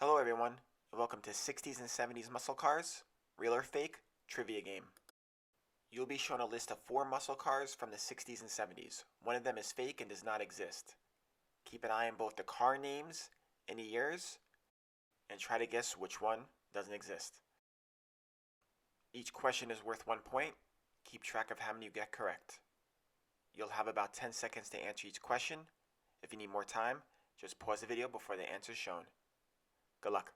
Hello everyone, and welcome to 60s and 70s muscle cars, real or fake, trivia game. You'll be shown a list of 4 muscle cars from the 60s and 70s. One of them is fake and does not exist. Keep an eye on both the car names and the years, and try to guess which one doesn't exist. Each question is worth 1 point. Keep track of how many you get correct. You'll have about 10 seconds to answer each question. If you need more time, just pause the video before the answer is shown. Good luck.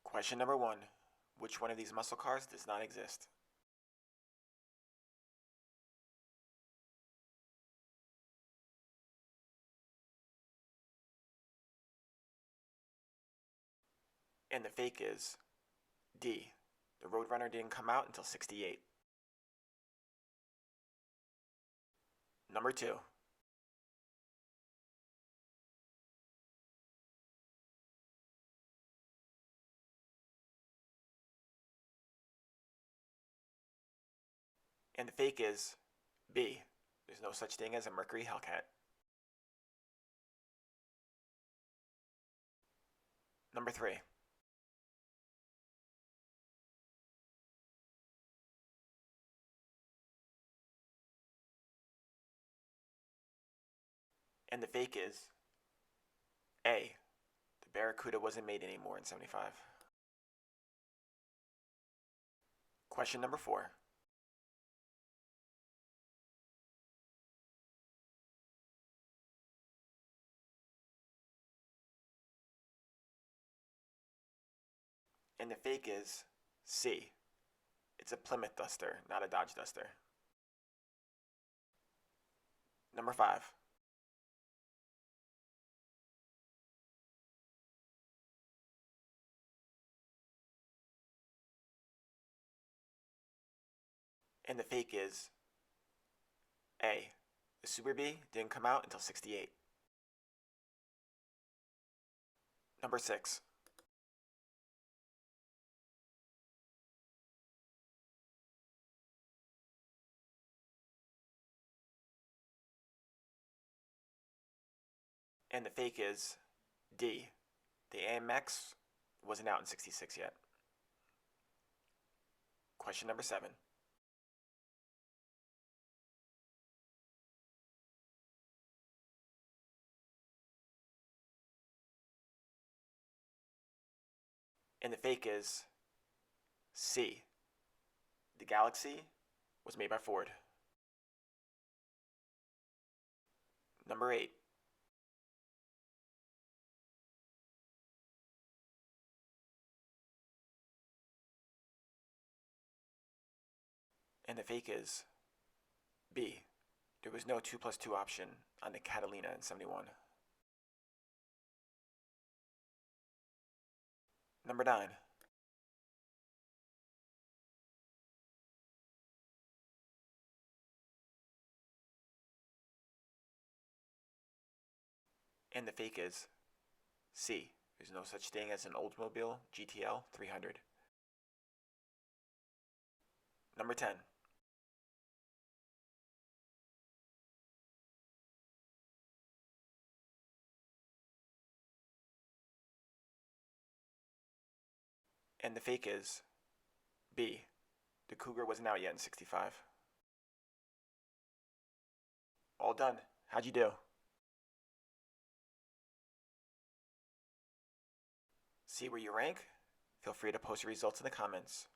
Question number 1. Which one of these muscle cars does not exist? And the fake is D. The Roadrunner didn't come out until '68. Number 2. And the fake is B. There's no such thing as a Mercury Hellcat. Number 3. And the fake is A. The Barracuda wasn't made anymore in '75. Question number 4. And the fake is C. It's a Plymouth Duster, not a Dodge Duster. Number 5. And the fake is A. The Super Bee didn't come out until '68. Number 6. And the fake is D. The AMX wasn't out in '66 yet. Question number 7. And the fake is C. The Galaxy was made by Ford. Number 8. And the fake is B. There was no 2+2 option on the Catalina in '71. Number 9. And the fake is C. There's no such thing as an Oldsmobile GTL 300. Number 10. And the fake is B. The Cougar wasn't out yet in '65. All done. How'd you do? See where you rank? Feel free to post your results in the comments.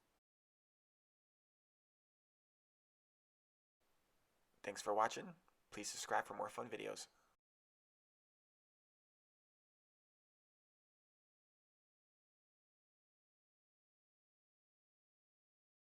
Thanks for watching. Please subscribe for more fun videos.